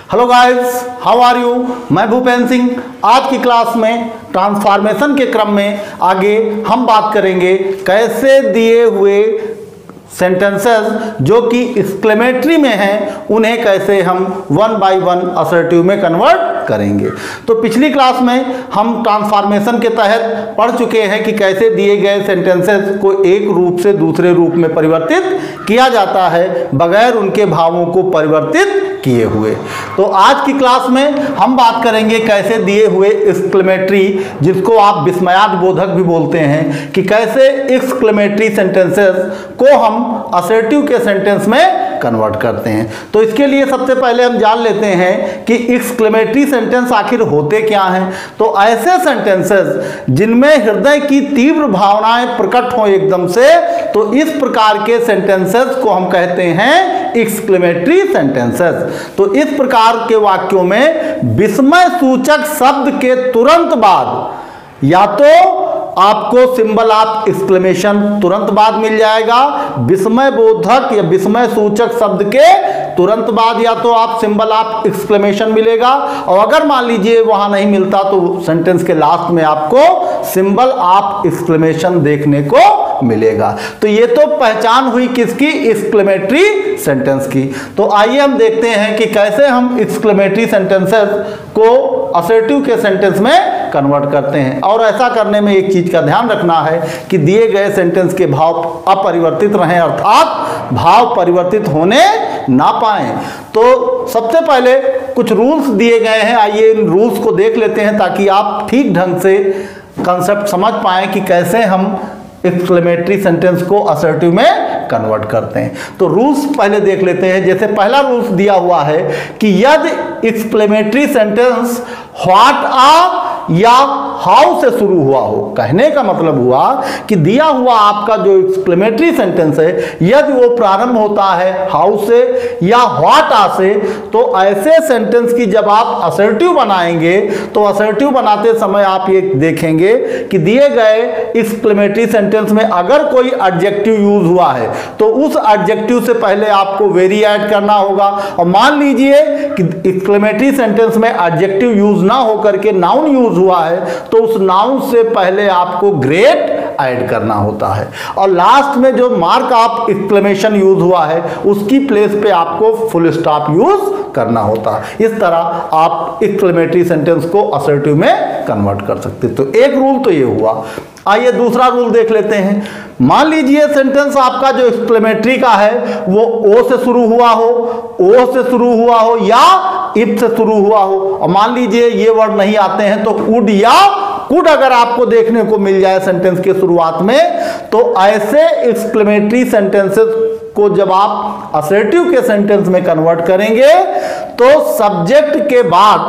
Hello guys, how are you. मैं भूपेंद्र सिंह। आज की क्लास में ट्रांसफॉर्मेशन के क्रम में आगे हम बात करेंगे कैसे दिए हुए सेंटेंसेस जो कि एक्सक्लेमेटरी में हैं उन्हें कैसे हम वन बाय वन असर्टिव में कन्वर्ट करेंगे। तो पिछली क्लास में हम ट्रांसफॉर्मेशन के तहत पढ़ चुके हैं कि कैसे दिए गए सेंटेंसेस को एक रूप से दूसरे रूप में परिवर्तित किया जाता है बगैर उनके भावों को परिवर्तित किए हुए। तो आज की क्लास में हम बात करेंगे कैसे दिए हुए एक्सक्लेमेटरी, जिसको आप विस्मयादिबोधक भी बोलते हैं, कि कैसे एक्सक्लेमेटरी सेंटेंसेस को हम असर्टिव के सेंटेंस में कन्वर्ट करते हैं। तो इसके लिए सबसे पहले हम जान लेते हैं कि एक्सक्लेमेटरी सेंटेंस आखिर होते क्या हैं। तो ऐसे सेंटेंसेस जिनमें हृदय की तीव्र भावनाएं प्रकट हो एकदम से, तो इस प्रकार के सेंटेंसेस को हम कहते हैं एक्सक्लेमेटरी सेंटेंसेस। तो इस प्रकार के वाक्यों में विस्मय सूचक शब्द के तुरंत बाद या तो आपको सिंबल ऑफ एक्सक्लेमेशन तुरंत बाद मिल जाएगा, विस्मय बोधक या विस्मय सूचक शब्द के तुरंत बाद या तो आप सिंबल ऑफ एक्सक्लेमेशन मिलेगा, और अगर मान लीजिए वहां नहीं मिलता तो सेंटेंस के लास्ट में आपको सिंबल ऑफ एक्सक्लेमेशन देखने को मिलेगा। तो ये तो पहचान हुई किसकी, एक्सक्लेमेटरी सेंटेंस की। तो आइए हम देखते हैं कि कैसे हम एक्सक्लेमेटरी सेंटेंसेस को असर्टिव के सेंटेंस में कन्वर्ट करते हैं। और ऐसा करने में एक चीज का ध्यान रखना है कि दिए गए सेंटेंस के भाव अपरिवर्तित रहें, अर्थात भाव परिवर्तित होने ना पाए। तो सबसे पहले कुछ रूल्स दिए गए हैं, आइए इन रूल्स को देख लेते हैं ताकि आप ठीक ढंग से कंसेप्ट समझ पाएं कि कैसे हम एक्सक्लेमेटरी सेंटेंस को असर्टिव में कन्वर्ट करते हैं। तो रूल्स पहले देख लेते हैं। जैसे पहला रूल्स दिया हुआ है कि यदि एक्सक्लेमेटरी सेंटेंस व्हाट आ या हाउ से शुरू हुआ हो, कहने का मतलब हुआ कि दिया हुआ आपका जो एक्सक्लेमेटरी सेंटेंस है यदि वो प्रारंभ होता है हाउ से या व्हाट आ से, तो ऐसे सेंटेंस की जब आप असर्टिव बनाएंगे तो असर्टिव बनाते समय आप ये देखेंगे कि दिए गए एक्सक्लेमेटरी सेंटेंस में अगर कोई एडजेक्टिव यूज हुआ है तो उस एडजेक्टिव से पहले आपको वेरी ऐड करना होगा। और मान लीजिए कि एक्सक्लेमेटरी सेंटेंस में एडजेक्टिव यूज ना होकर के नाउन यूज हुआ है तो उस नाउन से पहले आपको ग्रेट ऐड करना होता है, और लास्ट में जो मार्क ऑफ एक्सक्लेमेशन यूज हुआ है उसकी प्लेस पे आपको फुल स्टॉप यूज करना होता है। इस तरह आप एक्सक्लेमेटरी सेंटेंस को असर्टिव में कन्वर्ट कर सकते। तो एक रूल तो ये हुआ। आइए दूसरा रूल देख लेते हैं। मान लीजिए सेंटेंस आपका जो एक्सक्लेमेटरी का है वो ओ से शुरू हुआ हो, ओ से शुरू हुआ हो या इफ से शुरू हुआ हो, और मान लीजिए ये वर्ड नहीं आते हैं तो वुड या कुड अगर आपको देखने को मिल जाए सेंटेंस के शुरुआत में, तो ऐसे एक्सक्लेमेटरी सेंटेंसेस को जब आप असर्टिव के सेंटेंस में कन्वर्ट करेंगे तो सब्जेक्ट के बाद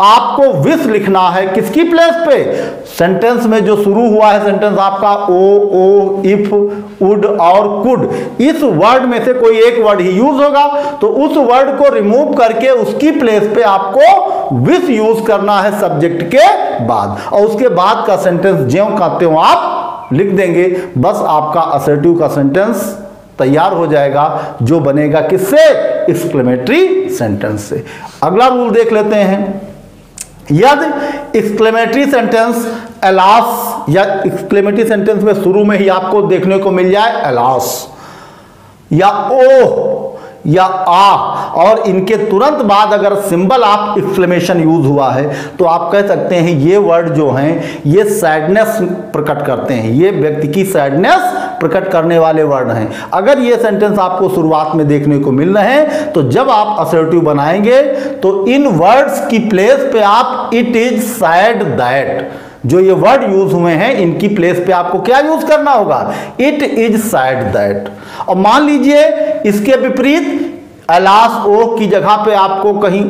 आपको विस लिखना है। किसकी प्लेस पे, सेंटेंस में जो शुरू हुआ है सेंटेंस आपका ओ, इफ, वुड और कुड, इस वर्ड में से कोई एक वर्ड ही यूज होगा, तो उस वर्ड को रिमूव करके उसकी प्लेस पे आपको विस यूज करना है सब्जेक्ट के बाद, और उसके बाद का सेंटेंस ज्यों का त्यों आप लिख देंगे। बस आपका असर्टिव का सेंटेंस तैयार हो जाएगा, जो बनेगा किससे, एक्सक्लेमेटरी सेंटेंस से। अगला रूल देख लेते हैं। यदि एक्सक्लेमेटरी सेंटेंस एलास या एक्सक्लेमेटरी सेंटेंस में शुरू में ही आपको देखने को मिल जाए एलास या ओ या आ, और इनके तुरंत बाद अगर सिंबल ऑफ एक्सक्लेमेशन यूज हुआ है तो आप कह सकते हैं ये वर्ड जो हैं ये सैडनेस प्रकट करते हैं, ये व्यक्ति की सैडनेस प्रकट करने वाले वर्ड हैं। अगर ये सेंटेंस आपको शुरुआत में देखने को मिल रहे हैं तो जब आप असर्टिव बनाएंगे तो इन वर्ड्स की प्लेस पे आप इट इज सैड दैट, जो ये वर्ड यूज हुए हैं इनकी प्लेस पे आपको क्या यूज करना होगा, इट इज सैड दैट। और मान लीजिए इसके विपरीत अलास ओ की जगह पे आपको कहीं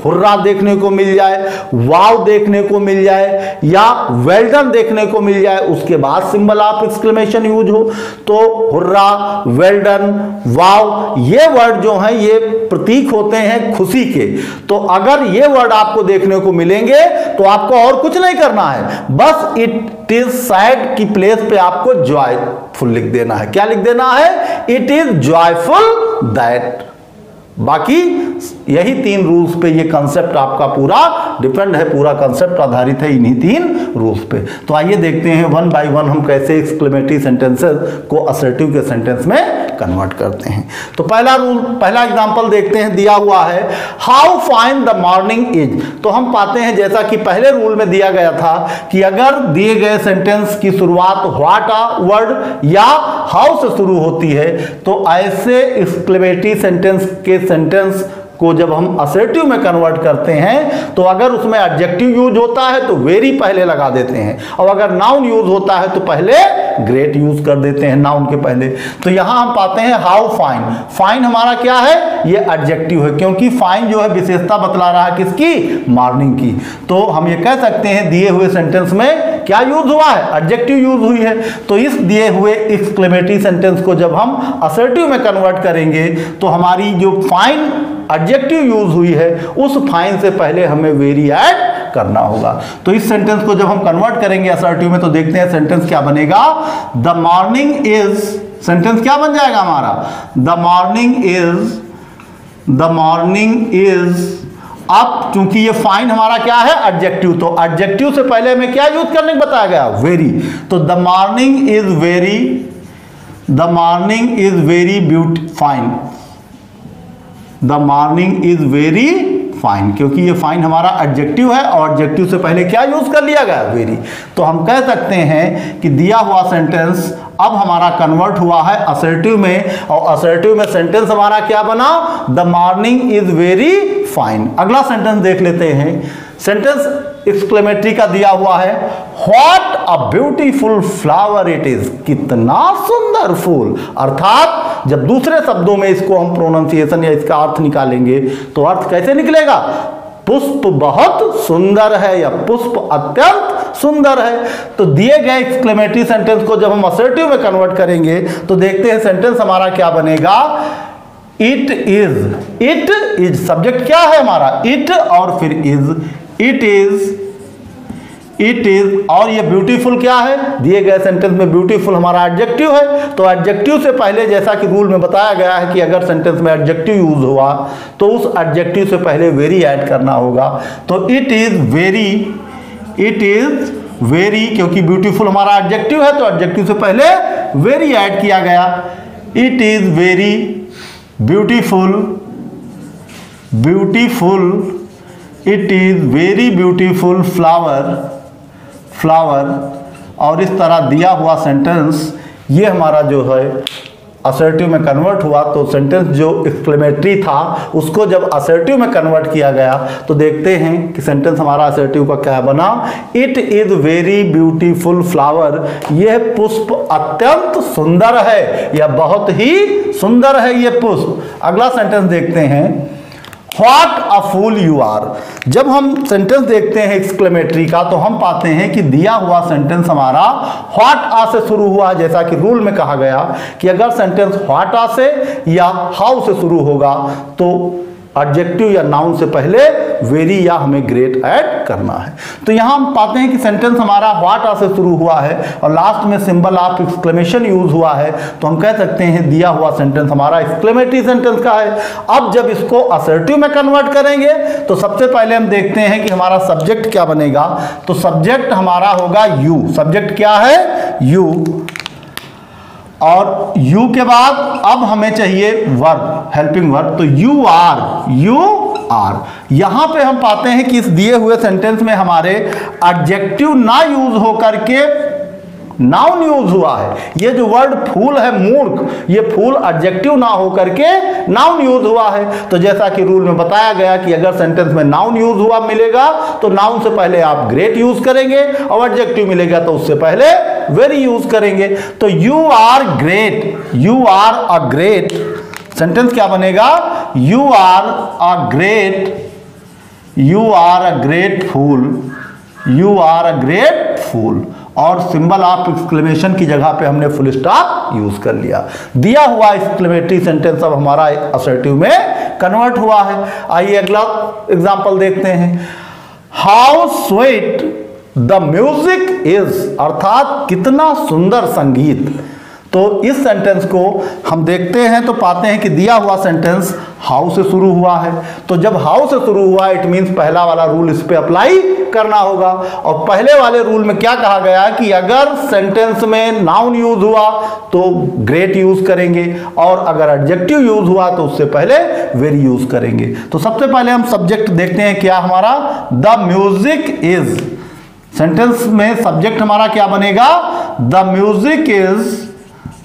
हुर्रा देखने को मिल जाए, वाव देखने को मिल जाए या वेल्डन देखने को मिल जाए, उसके बाद सिंबल ऑफ एक्सक्लेमेशन यूज हो, तो हुर्रा, वेल्डन, वाव ये वर्ड जो हैं ये प्रतीक होते हैं खुशी के। तो अगर ये वर्ड आपको देखने को मिलेंगे तो आपको और कुछ नहीं करना है, बस इट इज सैड की प्लेस पे आपको जॉयफुल लिख देना है। क्या लिख देना है, इट इज जॉयफुल दैट। बाकी यही 3 रूल्स पे ये कंसेप्ट आपका पूरा डिपेंड है, पूरा कंसेप्ट आधारित है इन्हीं 3 रूल्स पे। तो आइए देखते हैं 1 बाय 1 हम कैसे एक्सक्लेमेटरी सेंटेंसेस को असर्टिव के सेंटेंस में कन्वर्ट करते हैं। तो पहला एग्जांपल देखते हैं, दिया हुआ है how fine the morning is. तो हम पाते हैं जैसा कि पहले रूल में दिया गया था कि अगर दिए गए सेंटेंस की शुरुआत व्हाट वर्ड या हाउ से शुरू होती है तो ऐसे एक्सक्लेमेटरी सेंटेंस के सेंटेंस को जब हम असर्टिव में कन्वर्ट करते हैं तो अगर उसमें एडजेक्टिव यूज होता है तो वेरी पहले लगा देते हैं, और अगर नाउन यूज होता है तो पहले ग्रेट यूज कर देते हैं नाउन के पहले। तो यहां हम पाते हैं हाउ फाइन। फाइन हमारा क्या है, ये एडजेक्टिव है, क्योंकि फाइन जो है विशेषता बतला रहा है किसकी, मॉर्निंग की। तो हम ये कह सकते हैं दिए हुए सेंटेंस में क्या यूज हुआ है, एडजेक्टिव यूज हुई है। तो इस दिए हुए एक्सक्लेमेटरी सेंटेंस को जब हम असर्टिव में कन्वर्ट करेंगे तो हमारी जो फाइन एडजेक्टिव यूज हुई है उस फाइन से पहले हमें वेरी ऐड करना होगा। तो इस सेंटेंस को जब हम कन्वर्ट करेंगे असर्टिव में तो देखते हैं सेंटेंस क्या बनेगा। द मॉर्निंग इज, सेंटेंस क्या बन जाएगा हमारा, द मॉर्निंग इज अब चूंकि ये फाइन हमारा क्या है एडजेक्टिव, तो एडजेक्टिव से पहले हमें क्या यूज करने को बताया गया, वेरी। तो the morning is very fine. The morning is very fine, क्योंकि ये फाइन हमारा एडजेक्टिव है और एडजेक्टिव से पहले क्या यूज कर लिया गया, वेरी। तो हम कह सकते हैं कि दिया हुआ सेंटेंस अब हमारा कन्वर्ट हुआ है असर्टिव में, और असर्टिव में सेंटेंस हमारा क्या बना, the morning is very fine. अगला सेंटेंस देख लेते हैं। सेंटेंस एक्सक्लेमेटरी का दिया हुआ है, what a beautiful flower it is, कितना सुंदर फूल। अर्थात जब दूसरे शब्दों में इसको हम प्रोनाउंसिएशन या इसका अर्थ निकालेंगे तो अर्थ कैसे निकलेगा, पुष्प बहुत सुंदर है या पुष्प अत्यंत सुंदर है। तो दिए गए एक्सक्लेमेटरी सेंटेंस को जब हम असर्टिव में कन्वर्ट करेंगे तो देखते हैं सेंटेंस हमारा क्या बनेगा, इट इज सब्जेक्ट क्या है हमारा, इट और फिर इज, इट इज और ये ब्यूटीफुल क्या है, दिए गए सेंटेंस में ब्यूटीफुल हमारा एडजेक्टिव है। तो एडजेक्टिव से पहले जैसा कि रूल में बताया गया है कि अगर सेंटेंस में एडजेक्टिव यूज हुआ तो उस एडजेक्टिव से पहले वेरी ऐड करना होगा। तो इट इज वेरी, क्योंकि ब्यूटीफुल हमारा एडजेक्टिव है तो एडजेक्टिव से पहले वेरी ऐड किया गया। It is very beautiful, it is very beautiful flower. और इस तरह दिया हुआ सेंटेंस ये हमारा जो है असर्टिव में कन्वर्ट हुआ। तो सेंटेंस जो एक्सक्लेमेटरी था उसको जब असर्टिव में कन्वर्ट किया गया तो देखते हैं कि सेंटेंस हमारा असर्टिव का क्या बना, it is very beautiful flower, यह पुष्प अत्यंत सुंदर है या बहुत ही सुंदर है ये पुष्प। अगला सेंटेंस देखते हैं, what a fool you are. जब हम सेंटेंस देखते हैं एक्सक्लेमेटरी का तो हम पाते हैं कि दिया हुआ सेंटेंस हमारा व्हाट आ से शुरू हुआ, जैसा कि रूल में कहा गया कि अगर सेंटेंस व्हाट आ से या हाउ से शुरू होगा तो एडजेक्टिव या नाउन से पहले वेरी या हमें ग्रेट ऐड करना है। तो यहां हम पाते हैं कि सेंटेंस हमारा व्हाट आ से शुरू हुआ है और लास्ट में सिंबल ऑफ एक्सक्लेमेशन यूज हुआ है, तो हम कह सकते हैं दिया हुआ सेंटेंस हमारा एक्सक्लेमेटरी सेंटेंस का है। अब जब इसको असर्टिव में कन्वर्ट करेंगे तो सबसे पहले हम देखते हैं कि हमारा सब्जेक्ट क्या बनेगा। तो सब्जेक्ट हमारा होगा यू। सब्जेक्ट क्या है, यू। और यू के बाद अब हमें चाहिए वर्ब, हेल्पिंग वर्ब। तो यू आर। यहां पे हम पाते हैं कि इस दिए हुए सेंटेंस में हमारे एडजेक्टिव ना यूज होकर के नाउन यूज हुआ है। ये जो वर्ड फूल है, मूर्ख, ये फूल एडजेक्टिव ना होकर के नाउन यूज हुआ है। तो जैसा कि रूल में बताया गया कि अगर सेंटेंस में नाउन यूज हुआ मिलेगा तो नाउन से पहले आप ग्रेट यूज करेंगे और एडजेक्टिव मिलेगा तो उससे पहले वेरी यूज करेंगे। तो you are great, you are a great, sentence क्या बनेगा, you are a great fool, you are a great fool. और सिंबल ऑफ एक्सक्लेमेशन की जगह पे हमने फुल स्टॉप यूज कर लिया। दिया हुआ एक्सक्लेमेटरी सेंटेंस अब हमारा असर्टिव में कन्वर्ट हुआ है। आइए अगला एग्जांपल देखते हैं, how sweet the music is, अर्थात कितना सुंदर संगीत। तो इस सेंटेंस को हम देखते हैं तो पाते हैं कि दिया हुआ सेंटेंस हाउ से शुरू हुआ है। तो जब हाउ से शुरू हुआ इट मीन्स पहला वाला रूल इस पे अप्लाई करना होगा। और पहले वाले रूल में क्या कहा गया कि अगर सेंटेंस में नाउन यूज हुआ तो ग्रेट यूज करेंगे, और अगर एडजेक्टिव यूज हुआ तो उससे पहले वेरी यूज करेंगे। तो सबसे पहले हम सब्जेक्ट देखते हैं क्या हमारा, द म्यूजिक इज। सेंटेंस में सब्जेक्ट हमारा क्या बनेगा, the music is,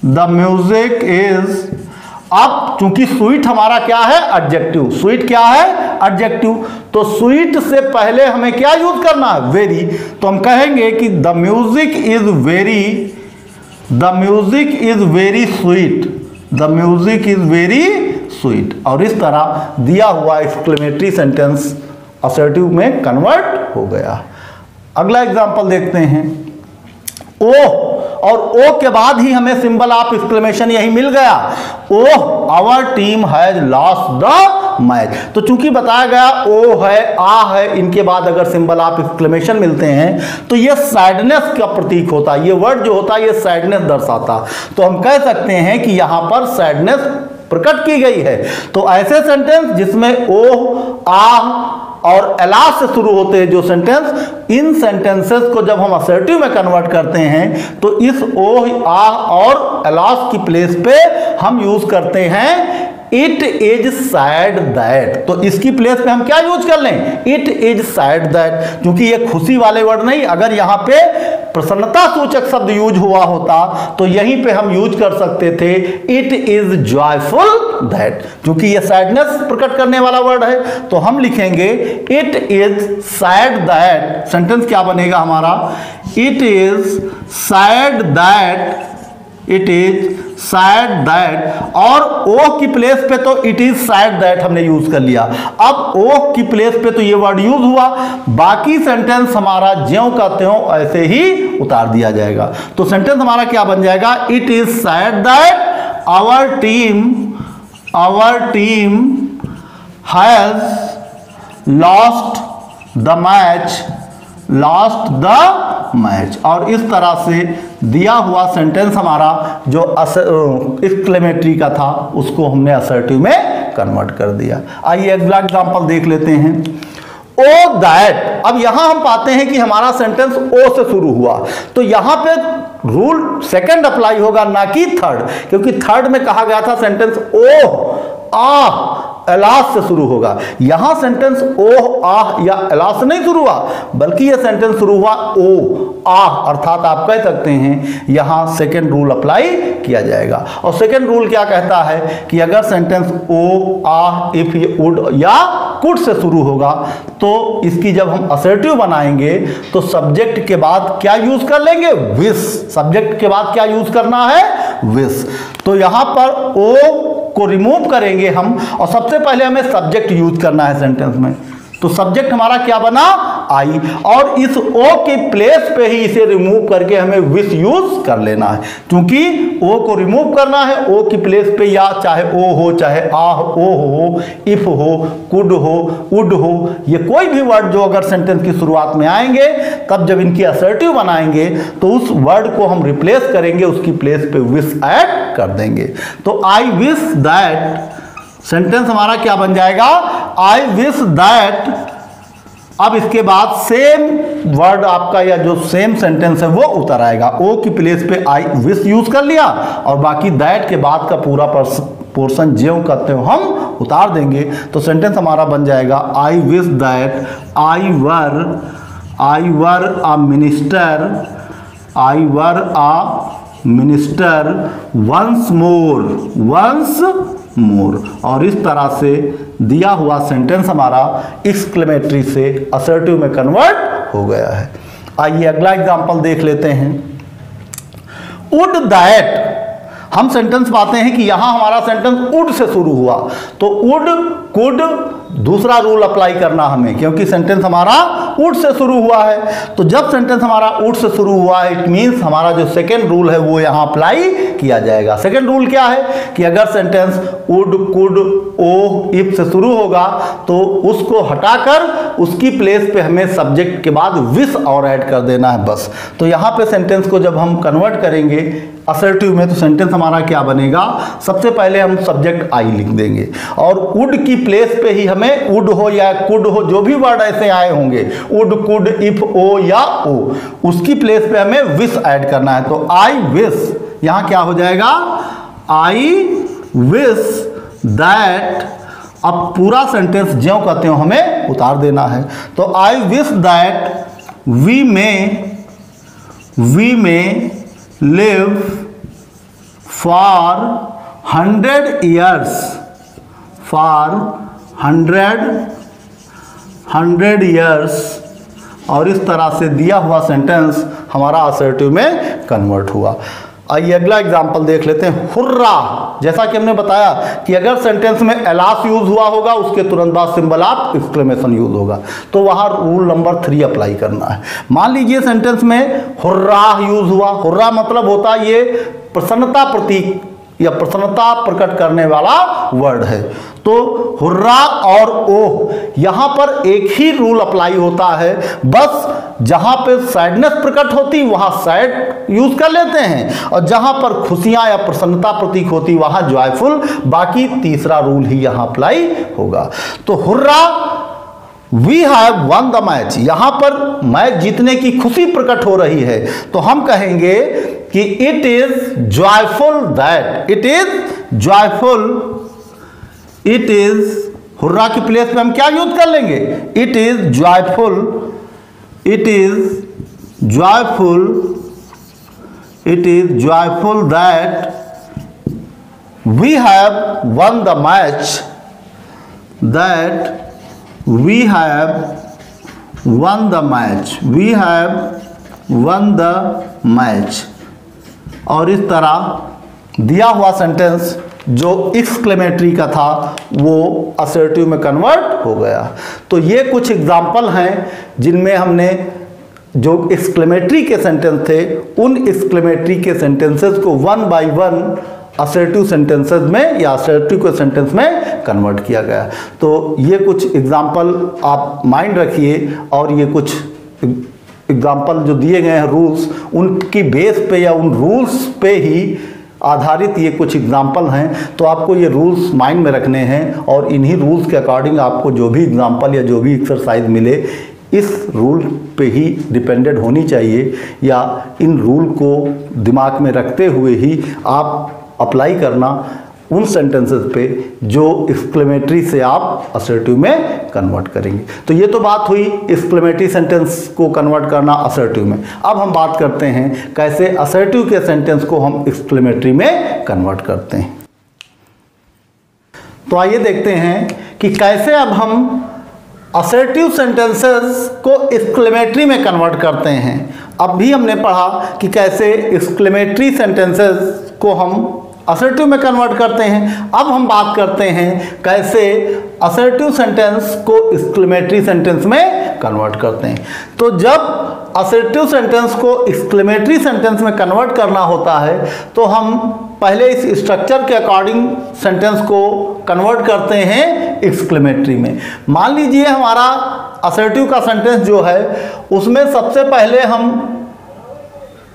the music is. अब चूंकि स्वीट हमारा क्या है, एडजेक्टिव। स्वीट क्या है, एडजेक्टिव। तो स्वीट से पहले हमें क्या यूज करना है, वेरी। तो हम कहेंगे कि the music is very, the music is very sweet, the music is very sweet. और इस तरह दिया हुआ एक्सक्लेमेटरी सेंटेंस असर्टिव में कन्वर्ट हो गया। अगला एग्जांपल देखते हैं, ओह, और ओ के बाद ही हमें सिंबल ऑफ एक्सक्लेमेशन यही मिल गया, oh our team has lost the match. तो चूंकि बताया गया ओ है, आ है, इनके बाद अगर सिंबल ऑफ एक्सक्लेमेशन मिलते हैं तो ये सैडनेस का प्रतीक होता है। ये वर्ड जो होता है ये सैडनेस दर्शाता। तो हम कह सकते हैं कि यहां पर सैडनेस प्रकट की गई है। तो ऐसे सेंटेंस जिसमें ओह, आ और एलास से शुरू होते हैं जो सेंटेंस, इन सेंटेंसेस को जब हम असर्टिव में कन्वर्ट करते हैं तो इस ओह, आ और एलास की प्लेस पे हम यूज करते हैं इट इज सैड दैट। तो इसकी प्लेस पे हम क्या यूज कर लें, इट इज सैड दैट, क्योंकि ये खुशी वाले वर्ड नहीं। अगर यहां पे प्रसन्नता सूचक शब्द यूज हुआ होता तो यहीं पे हम यूज कर सकते थे इट इज जॉयफुल दैट, क्योंकि ये सैडनेस प्रकट करने वाला वर्ड है। तो हम लिखेंगे it is sad that. Sentence क्या बनेगा हमारा, it is sad that, it is sad that. और ओ की प्लेस पे तो इट इज सैड दैट हमने यूज कर लिया। अब ओ की प्लेस पे तो ये वर्ड यूज हुआ, बाकी सेंटेंस हमारा ज्यों का त्यों ऐसे ही उतार दिया जाएगा। तो सेंटेंस हमारा क्या बन जाएगा, it is sad that our team has lost the match, lost the match. और इस तरह से दिया हुआ सेंटेंस हमारा जो एक्सक्लेमेटरी का था उसको हमने असर्टिव में कन्वर्ट कर दिया। आइए अगला एग्जांपल देख लेते हैं, ओ दैट। अब यहां हम पाते हैं कि हमारा सेंटेंस ओ से शुरू हुआ, तो यहां पे रूल सेकंड अप्लाई होगा ना कि थर्ड, क्योंकि थर्ड में कहा गया था सेंटेंस ओ, आ, एलास से शुरू होगा। यहां सेंटेंस ओह, आह या एलास से नहीं शुरू हुआ, बल्कि यह सेंटेंस शुरू हुआ ओ, आह, अर्थात आप कह सकते हैं यहां सेकंड रूल अप्लाई किया जाएगा। और सेकंड रूल क्या कहता है कि अगर sentence oh, ah, if, would या कुड से शुरू होगा तो इसकी जब हम असर्टिव बनाएंगे तो सब्जेक्ट के बाद क्या यूज कर लेंगे, विश। सब्जेक्ट के बाद क्या यूज करना है, विश। तो यहां पर ओ को रिमूव करेंगे हम, और सबसे पहले हमें सब्जेक्ट यूज करना है सेंटेंस में। तो सब्जेक्ट हमारा क्या बना, आई, और इस ओ के प्लेस पे ही इसे रिमूव करके हमें विश यूज कर लेना है, क्योंकि ओ को रिमूव करना है। ओ की प्लेस पे या चाहे ओ हो, चाहे आह, ओ हो, इफ हो, कुड हो, वुड हो, ये कोई भी वर्ड जो अगर सेंटेंस की शुरुआत में आएंगे तब जब इनकी असर्टिव बनाएंगे तो उस वर्ड को हम रिप्लेस करेंगे, उसकी प्लेस पे विश ऐड कर देंगे। तो आई विश दैट, सेंटेंस हमारा क्या बन जाएगा, आई विश दैट। अब इसके बाद सेम वर्ड आपका या जो सेम सेंटेंस है वो उतर आएगा। ओ की प्लेस पे आई विश यूज कर लिया और बाकी दैट के बाद का पूरा पोर्शन ज्यों का त्यों हम उतार देंगे। तो सेंटेंस हमारा बन जाएगा I wish that I were a minister, I were a minister once more. और इस तरह से दिया हुआ सेंटेंस हमारा एक्सक्लेमेटरी से असर्टिव में कन्वर्ट हो गया है। आइए अगला एग्जांपल देख लेते हैं, वुड दैट। हम सेंटेंस पाते हैं कि यहां हमारा सेंटेंस वुड से शुरू हुआ, तो वुड, कुड, दूसरा रूल अप्लाई करना हमें, क्योंकि सेंटेंस हमारा वुड से शुरू हुआ है। तो जब सेंटेंस हमारा वुड से शुरू हुआ है इट मीन्स हमारा जो सेकेंड रूल है वो यहां अप्लाई किया जाएगा। सेकेंड रूल क्या है कि अगर sentence would, could, oh, if से शुरू होगा तो उसको हटाकर उसकी प्लेस पे हमें सब्जेक्ट के बाद विश और ऐड कर देना है बस। तो यहां पे सेंटेंस को जब हम कन्वर्ट करेंगे असर्टिव में, तो सेंटेंस हमारा क्या बनेगा, सबसे पहले हम सब्जेक्ट आई लिख देंगे और वुड की प्लेस पे ही हमें वुड हो या कुड हो, जो भी वर्ड ऐसे आए होंगे, वुड, कुड, इफ, ओ या ओ, उसकी प्लेस पे हमें विश ऐड करना है। तो आई विश, यहां क्या हो जाएगा, आई विश दैट, अब पूरा सेंटेंस ज्यों कहते हो हमें उतार देना है। तो I wish that we may live for 100 years, for 100 years, और इस तरह से दिया हुआ सेंटेंस हमारा असर्टिव में कन्वर्ट हुआ। आइए अगला एग्जांपल देख लेते हैं, हुर्रा। जैसा कि हमने बताया कि अगर सेंटेंस में एलास यूज हुआ होगा, उसके तुरंत बाद सिंबल ऑफ एक्सक्लेमेशन यूज होगा, तो वहां रूल नंबर 3 अप्लाई करना है। मान लीजिए सेंटेंस में हुर्रा यूज हुआ, हुर्रा मतलब होता है ये प्रसन्नता प्रतीक या प्रसन्नता प्रकट करने वाला वर्ड है। तो हुर्रा और ओह, यहां पर एक ही रूल अप्लाई होता है, बस जहां पे सैडनेस प्रकट होती वहां सैड यूज कर लेते हैं, और जहां पर खुशियां या प्रसन्नता प्रतीक होती वहां जॉयफुल, बाकी तीसरा रूल ही यहां अप्लाई होगा। तो hurrah we have won the match, यहां पर मैच जीतने की खुशी प्रकट हो रही है, तो हम कहेंगे कि it is joyful that, it is joyful, it is, hurrah की प्लेस पे हम क्या यूज कर लेंगे, it is joyful, it is joyful, it is joyful that we have won the match, that we have won the match, we have won the match। और इस तरह दिया हुआ सेंटेंस जो एक्सक्लेमेटरी का था वो असर्टिव में कन्वर्ट हो गया। तो ये कुछ एग्जाम्पल हैं जिनमें हमने जो एक्सक्लेमेटरी के सेंटेंस थे उन एक्सक्लेमेटरी के सेंटेंसेस को 1 by 1 असर्टिव सेंटेंसेस में या असर्टिव के सेंटेंस में कन्वर्ट किया गया। तो ये कुछ एग्जाम्पल आप माइंड रखिए, और ये कुछ एग्जाम्पल जो दिए गए हैं रूल्स, उनकी बेस पे या उन रूल्स पे ही आधारित ये कुछ एग्जाम्पल हैं। तो आपको ये रूल्स माइंड में रखने हैं, और इन्हीं रूल्स के अकॉर्डिंग आपको जो भी एग्जाम्पल या जो भी एक्सरसाइज मिले इस रूल पे ही डिपेंडेंट होनी चाहिए, या इन रूल को दिमाग में रखते हुए ही आप अप्लाई करना उन सेंटेंसेस पे जो एक्सक्लेमेटरी से आप असर्टिव में कन्वर्ट करेंगे। तो ये तो बात हुई एक्सक्लेमेटरी सेंटेंस को कन्वर्ट करना असर्टिव में। अब हम बात करते हैं कैसे असर्टिव के सेंटेंस को हम एक्सक्लेमेटरी में कन्वर्ट करते हैं। तो आइए देखते हैं कि कैसे अब हम असर्टिव सेंटेंसेस को एक्सक्लेमेटरी में कन्वर्ट करते हैं। अब भी हमने पढ़ा कि कैसे एक्सक्लेमेटरी सेंटेंसेस को हम असर्टिव में कन्वर्ट करते हैं। अब हम बात करते हैं कैसे असर्टिव सेंटेंस को एक्सक्लेमेटरी सेंटेंस में कन्वर्ट करते हैं। तो जब असर्टिव सेंटेंस को एक्सक्लेमेटरी सेंटेंस में कन्वर्ट करना होता है तो हम पहले इस स्ट्रक्चर के अकॉर्डिंग सेंटेंस को कन्वर्ट करते हैं एक्सक्लेमेटरी में। मान लीजिए हमारा असर्टिव का सेंटेंस जो है उसमें सबसे पहले हम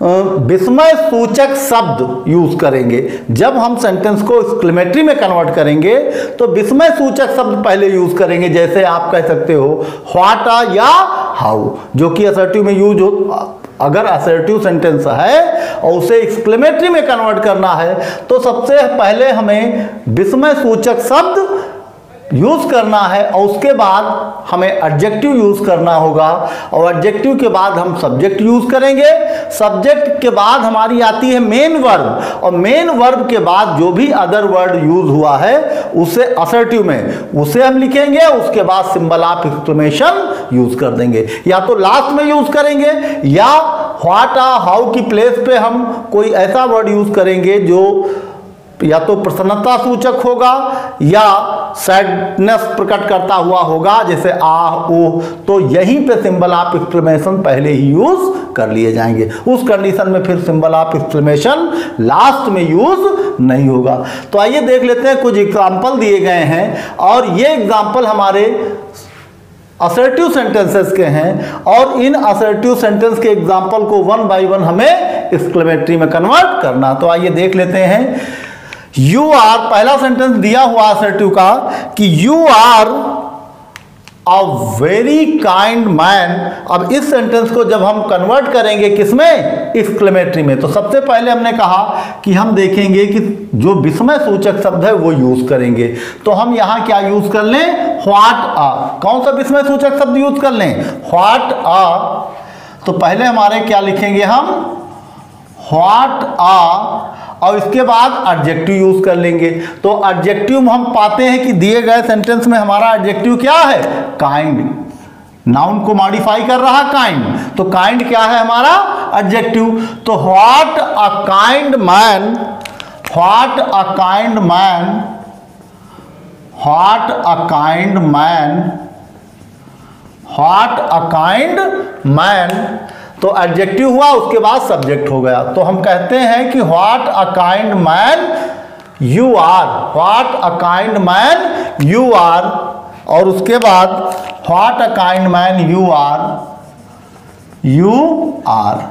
विस्मय सूचक शब्द यूज करेंगे। जब हम सेंटेंस को एक्सक्लेमेटरी में कन्वर्ट करेंगे तो विस्मय सूचक शब्द पहले यूज करेंगे। जैसे आप कह सकते हो व्हाट या हाउ, जो कि असर्टिव में यूज हो। अगर असर्टिव सेंटेंस है और उसे एक्सक्लेमेटरी में कन्वर्ट करना है तो सबसे पहले हमें विस्मय सूचक शब्द यूज करना है, और उसके बाद हमें एडजेक्टिव यूज करना होगा, और एडजेक्टिव के बाद हम सब्जेक्ट यूज करेंगे। सब्जेक्ट के बाद हमारी आती है मेन वर्ब, और मेन वर्ब के बाद जो भी अदर वर्ड यूज हुआ है उसे असर्टिव में उसे हम लिखेंगे। उसके बाद सिंबल ऑफ एक्सक्लेमेशन यूज कर देंगे, या तो लास्ट में यूज करेंगे या व्हाट हाउ की प्लेस पे हम कोई ऐसा वर्ड यूज करेंगे जो या तो प्रसन्नता सूचक होगा या सैडनेस प्रकट करता हुआ होगा, जैसे आ ओ। तो यहीं पे सिंबल ऑफ एक्सक्लेमेशन पहले ही यूज कर लिए जाएंगे। उस कंडीशन में फिर सिंबल ऑफ एक्सक्लेमेशन लास्ट में यूज नहीं होगा। तो आइए देख लेते हैं, कुछ एग्जाम्पल दिए गए हैं और ये एग्जाम्पल हमारे असर्टिव सेंटेंसेस के हैं और इन असर्टिव सेंटेंस के एग्जाम्पल को वन बाय वन हमें एक्सक्लेमेटरी में कन्वर्ट करना। तो आइए देख लेते हैं। यू आर, पहला सेंटेंस दिया हुआ असर्टिव का कि you are a very kind man. अब इस सेंटेंस को जब हम कन्वर्ट करेंगे किसमें, एक्सक्लेमेटरी में, तो सबसे पहले हमने कहा कि हम देखेंगे कि जो विस्मय सूचक शब्द है वो यूज करेंगे। तो हम यहां क्या यूज कर लें, व्हाट आ। कौन सा विस्मय सूचक शब्द यूज कर लें, व्हाट आ। तो पहले हमारे क्या लिखेंगे हम, व्हाट आ, और इसके बाद एडजेक्टिव यूज कर लेंगे। तो एडजेक्टिव हम पाते हैं कि दिए गए सेंटेंस में हमारा एडजेक्टिव क्या है, काइंड। नाउन को मॉडिफाई कर रहा काइंड, तो काइंड क्या है हमारा, एडजेक्टिव। तो what a kind man, what a kind man, what a kind man, what a kind man. तो एडजेक्टिव हुआ, उसके बाद सब्जेक्ट हो गया। तो हम कहते हैं कि what a kind man you are, what a kind man you are, और उसके बाद what a kind man you are, you are,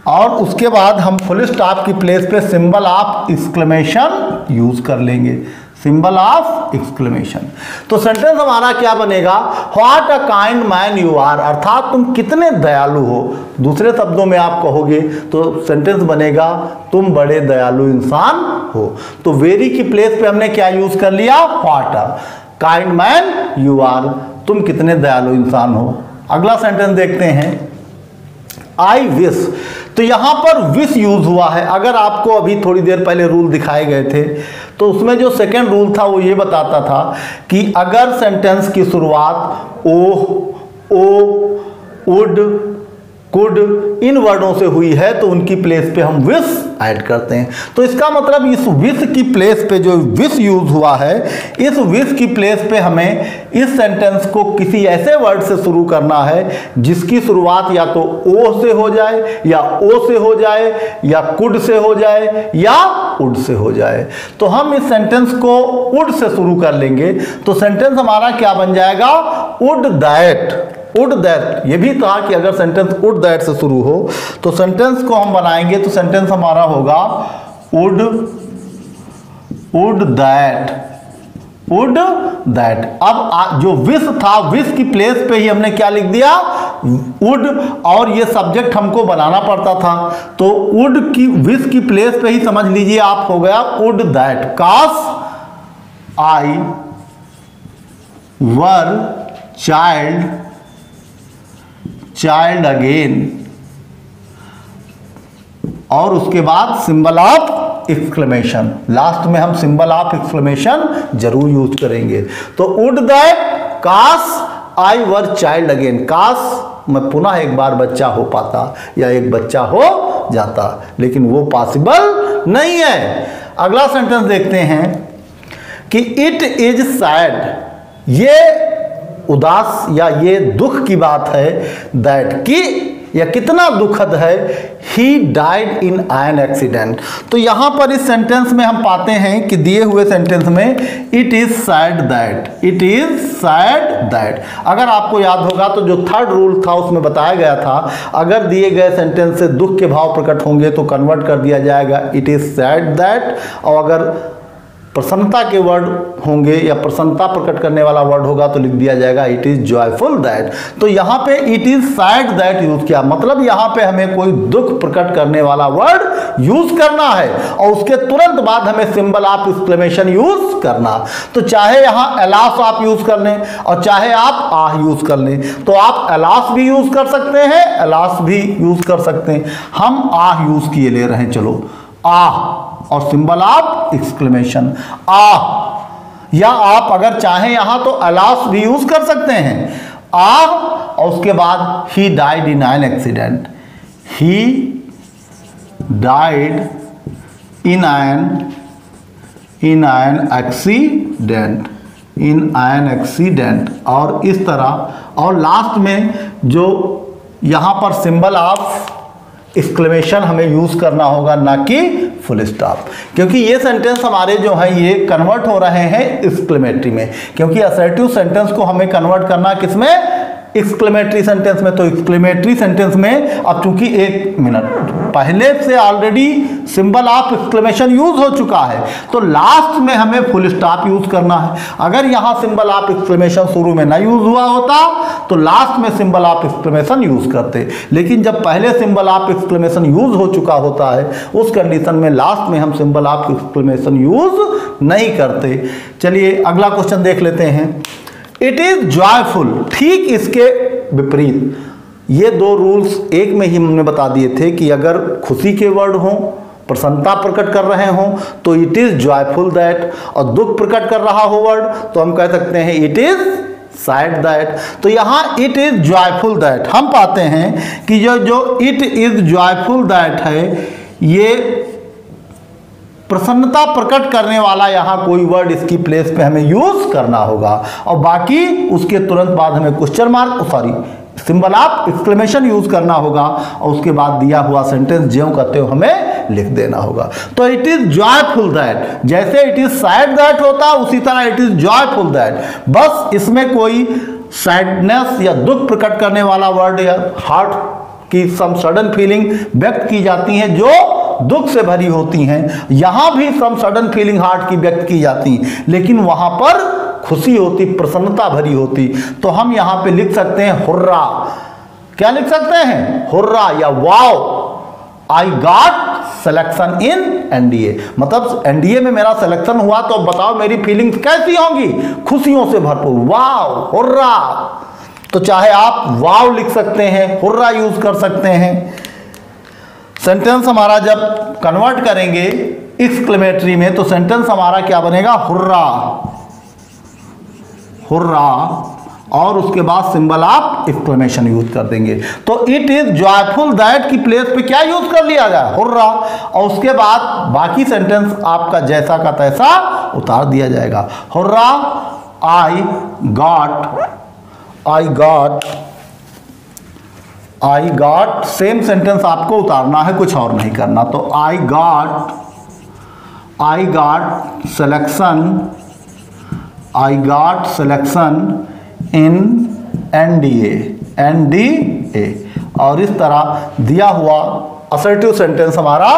और उसके बाद हम फुल स्टॉप की प्लेस पे सिंबल ऑफ एक्सक्लेमेशन यूज कर लेंगे, सिंबल ऑफ एक्सक्लेमेशन। तो सेंटेंस हमारा क्या बनेगा, what a kind man you are, अर्थात तुम कितने दयालु हो। दूसरे शब्दों में आप कहोगे तो सेंटेंस बनेगा तुम बड़े दयालु इंसान हो। तो वेरी की प्लेस पे हमने क्या यूज कर लिया, what a kind man you are, तुम कितने दयालु इंसान हो। अगला सेंटेंस देखते हैं, आई विश। तो यहां पर विश यूज हुआ है। अगर आपको अभी थोड़ी देर पहले रूल दिखाए गए थे तो उसमें जो सेकंड रूल था वो ये बताता था कि अगर सेंटेंस की शुरुआत ओ, वुड, कुड इन वर्डों से हुई है तो उनकी प्लेस पे हम विश ऐड करते हैं। तो इसका मतलब इस विश की प्लेस पे जो विश यूज हुआ है, इस विश की प्लेस पे हमें इस सेंटेंस को किसी ऐसे वर्ड से शुरू करना है जिसकी शुरुआत या तो ओ से हो जाए, या ओ से हो जाए, या कुड से हो जाए, या उड से हो जाए। तो हम इस सेंटेंस को उड से शुरू कर लेंगे। तो सेंटेंस हमारा क्या बन जाएगा, उड दैट, उड दैट। ये भी था कि अगर सेंटेंस उड दैट से शुरू हो तो सेंटेंस को हम बनाएंगे तो सेंटेंस हमारा होगा उड, उड दैट, उड दैट। अब जो विश था, विश की प्लेस पे ही हमने क्या लिख दिया, उड, और ये सब्जेक्ट हमको बनाना पड़ता था। तो उड की, विश की प्लेस पे ही समझ लीजिए आप हो गया उड दैट। काश आई वर चाइल्ड, चाइल्ड अगेन, और उसके बाद सिंबल ऑफ एक्सक्लेमेशन। लास्ट में हम सिंबल ऑफ एक्सक्लेमेशन जरूर यूज करेंगे। तो वुड दैट काश आई वर चाइल्ड अगेन, काश मैं पुनः एक बार बच्चा हो पाता या एक बच्चा हो जाता, लेकिन वो पॉसिबल नहीं है। अगला सेंटेंस देखते हैं कि इट इज सैड, ये उदास या ये दुख की बात है, दैट की या कितना दुखद है, he died in an accident. तो यहां पर इस सेंटेंस में हम पाते हैं कि दिए हुए सेंटेंस में it is sad that, it is sad that. अगर आपको याद होगा तो जो थर्ड रूल था उसमें बताया गया था, अगर दिए गए सेंटेंस से दुख के भाव प्रकट होंगे तो कन्वर्ट कर दिया जाएगा इट इज सैड दैट, और अगर प्रसन्नता के वर्ड होंगे या प्रसन्नता प्रकट करने वाला वर्ड होगा तो लिख दिया जाएगा इट इज जॉयफुल दैट। तो यहाँ पे it is sad that use किया, मतलब यहाँ पे हमें कोई दुख प्रकट करने वाला वर्ड यूज करना है और उसके तुरंत बाद हमें सिंबल ऑफ एक्सक्लेमेशन यूज करना। तो चाहे यहाँ एलास आप यूज कर लें और चाहे आप आह यूज कर लें, तो आप एलास भी यूज कर सकते हैं, एलास भी यूज कर सकते हैं। हम आह यूज किए ले रहे हैं, चलो आह और सिंबल ऑफ एक्सक्लेमेशन आह, या आप अगर चाहें यहां तो अलास भी यूज कर सकते हैं, आह और उसके बाद he died in an accident, he died in an accident, in an accident, और इस तरह। और लास्ट में जो यहां पर सिंबल ऑफ एक्सक्लेमेशन हमें यूज करना होगा, ना कि फुल स्टॉप, क्योंकि ये सेंटेंस हमारे जो है ये कन्वर्ट हो रहे हैं एक्सक्लेमेटरी में, क्योंकि असर्टिव सेंटेंस को हमें कन्वर्ट करना किसमें, एक्सक्लेमेटरी सेंटेंस में। तो एक्सक्लेमेटरी सेंटेंस में अब चूंकि 1 मिनट पहले से already symbol of exclamation use हो चुका है, तो लास्ट में हमें फुल स्टॉप यूज करना है। अगर यहां सिंबल ऑफ एक्सक्लेमेशन शुरू में ना यूज हुआ होता तो लास्ट में सिंबल ऑफ एक्सक्लेमेशन यूज करते, लेकिन जब पहले सिंबल ऑफ एक्सक्लेमेशन यूज हो चुका होता है उस कंडीशन में लास्ट में हम सिंबल ऑफ एक्सक्लेमेशन यूज नहीं करते। चलिए अगला क्वेश्चन देख लेते हैं। इट इज जॉयफुल, ठीक इसके विपरीत। ये दो रूल्स एक में ही हमने बता दिए थे कि अगर खुशी के वर्ड हों, प्रसन्नता प्रकट कर रहे हों तो इट इज जॉयफुल दैट, और दुख प्रकट कर रहा हो वर्ड तो हम कह सकते हैं इट इज सैड दैट। तो यहां इट इज जॉयफुल दैट हम पाते हैं कि जो इट इज जॉयफुल दैट है ये प्रसन्नता प्रकट करने वाला यहाँ कोई वर्ड इसकी प्लेस पे हमें यूज करना होगा, और बाकी उसके तुरंत बाद हमें question mark symbol of exclamation use करना होगा, और उसके बाद दिया हुआ सेंटेंस ज्यों कहते हो हमें लिख देना होगा। तो इट इज जॉयफुल दैट, जैसे इट इज सैड दैट होता उसी तरह इट इज जॉयफुल दैट। बस इसमें कोई सैडनेस या दुख प्रकट करने वाला वर्ड या हार्ट की सम सडन फीलिंग व्यक्त की जाती है जो दुख से भरी होती हैं। यहां भी सम सडन फीलिंग हार्ट की व्यक्त की जाती, लेकिन वहां पर खुशी होती, प्रसन्नता भरी होती। तो हम यहां पे लिख सकते हैं हुर्रा। क्या लिख सकते हैं? हुर्रा या wow, I got selection in NDA. मतलब एनडीए में मेरा सिलेक्शन हुआ तो बताओ मेरी फीलिंग्स कैसी होंगी? खुशियों से भरपूर, वाओ, हुर्रा। तो चाहे आप वाओ लिख सकते हैं, हुर्रा यूज कर सकते हैं। सेंटेंस हमारा जब कन्वर्ट करेंगे एक्सक्लेमेटरी में तो सेंटेंस हमारा क्या बनेगा? हुर्रा, हुर्रा, और उसके बाद सिंबल ऑफ एक्सक्लेमेशन यूज कर देंगे। तो इट इज जॉयफुल दैट की प्लेस पे क्या यूज कर लिया गया? हुर्रा, और उसके बाद बाकी सेंटेंस आपका जैसा का तैसा उतार दिया जाएगा। Hurrah, I got, same sentence आपको उतारना है, कुछ और नहीं करना। तो I got selection in NDA, और इस तरह दिया हुआ असर्टिव सेंटेंस हमारा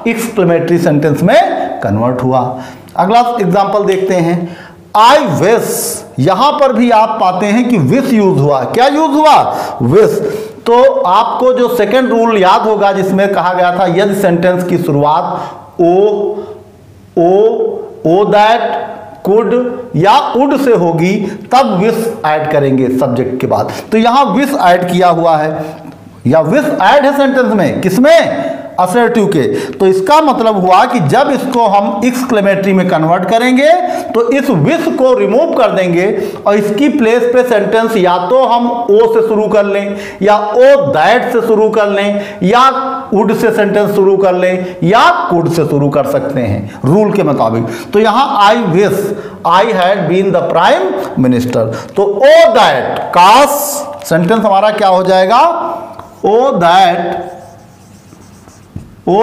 एक्सक्लेमेटरी सेंटेंस में कन्वर्ट हुआ। अगला एग्जांपल देखते हैं। आई विश, यहां पर भी आप पाते हैं कि विश यूज हुआ। क्या यूज हुआ? विश। तो आपको जो सेकंड रूल याद होगा जिसमें कहा गया था यदि सेंटेंस की शुरुआत ओ दैट, कुड या उड से होगी तब विश ऐड करेंगे सब्जेक्ट के बाद। तो यहां विश ऐड किया हुआ है, या विश ऐड है सेंटेंस में, किसमें? असर्टिव के। तो इसका मतलब हुआ कि जब इसको हम एक्सक्लेमेटरी में कन्वर्ट करेंगे तो इस विश को रिमूव कर देंगे और इसकी प्लेस पे सेंटेंस या तो हम ओ से शुरू कर लें, या ओ दैट से शुरू कर लें, या वुड से सेंटेंस शुरू कर लें, या कुड से शुरू कर सकते हैं रूल के मुताबिक। तो यहां I wish I had been the prime minister. तो ओ दैट, काश सेंटेंस हमारा क्या हो जाएगा? Oh that I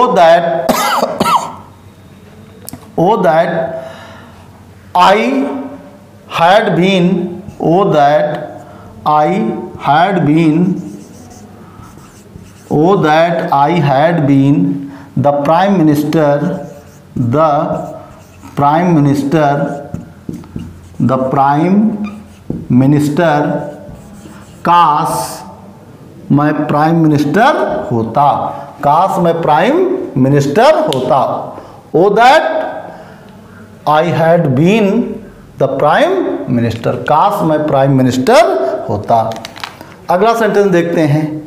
had been the prime minister काश मैं प्राइम मिनिस्टर होता, काश मैं प्राइम मिनिस्टर होता। O that I had been the prime minister, काश मैं प्राइम मिनिस्टर होता। अगला सेंटेंस देखते हैं।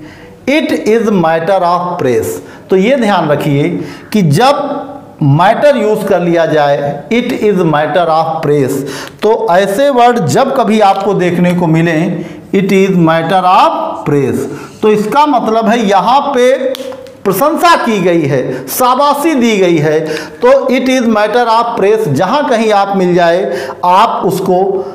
It is matter of press. तो ये ध्यान रखिए कि जब मैटर यूज कर लिया जाए, it is matter of press, तो ऐसे वर्ड जब कभी आपको देखने को मिले it is matter of press, तो इसका मतलब है यहां पे प्रशंसा की गई है, शाबाशी दी गई है। तो it is matter of press जहां कहीं आप मिल जाए आप उसको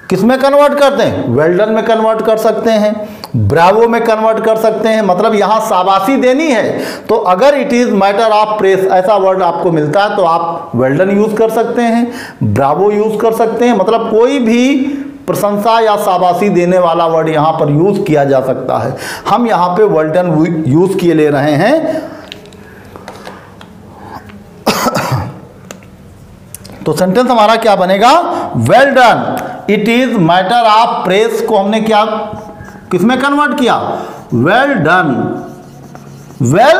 किस में कन्वर्ट करते हैं? वेल डन में कन्वर्ट कर सकते हैं, ब्रावो में कन्वर्ट कर सकते हैं। मतलब यहां शाबाशी देनी है तो अगर it is matter of press ऐसा वर्ड आपको मिलता है तो आप वेल डन यूज कर सकते हैं, ब्रावो यूज कर सकते हैं। मतलब कोई भी प्रशंसा या शाबाशी देने वाला वर्ड यहाँ पर यूज किया जा सकता है। हम यहाँ पे वेल डन यूज किए ले रहे हैं। तो सेंटेंस हमारा क्या बनेगा? Well done. It is matter of press को हमने क्या किसमें कन्वर्ट किया? Well done. Well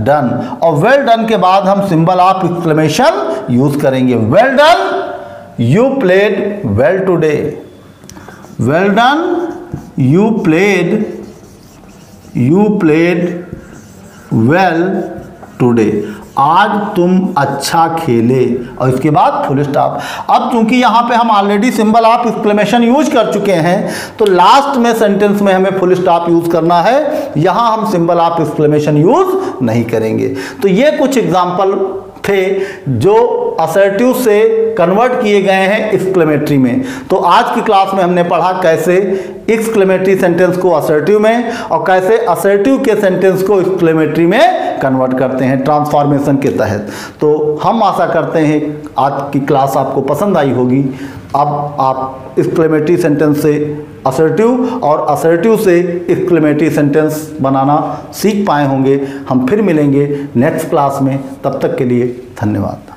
done. और वेल डन के बाद हम सिंबल ऑफ एक्सक्लेमेशन यूज करेंगे। Well done, you played well today. Well done, you played well today. आज तुम अच्छा खेले। और इसके बाद फुल स्टॉप। अब चूंकि यहाँ पे हम already symbol of exclamation use कर चुके हैं, तो लास्ट में सेंटेंस में हमें फुल स्टॉप यूज करना है। यहाँ हम सिंबल ऑफ एक्सक्लेमेशन यूज नहीं करेंगे। तो ये कुछ एग्जाम्पल थे जो असर्टिव से कन्वर्ट किए गए हैं एक्सक्लेमेटरी में। तो आज की क्लास में हमने पढ़ा कैसे एक्सक्लेमेटरी सेंटेंस को असर्टिव में और कैसे असर्टिव के सेंटेंस को एक्सक्लेमेटरी में कन्वर्ट करते हैं ट्रांसफॉर्मेशन के तहत। तो हम आशा करते हैं आज की क्लास आपको पसंद आई होगी। अब आप एक्सक्लेमेटरी सेंटेंस से असर्टिव और असर्टिव से एक्सक्लेमेटरी सेंटेंस बनाना सीख पाए होंगे। हम फिर मिलेंगे नेक्स्ट क्लास में। तब तक के लिए धन्यवाद।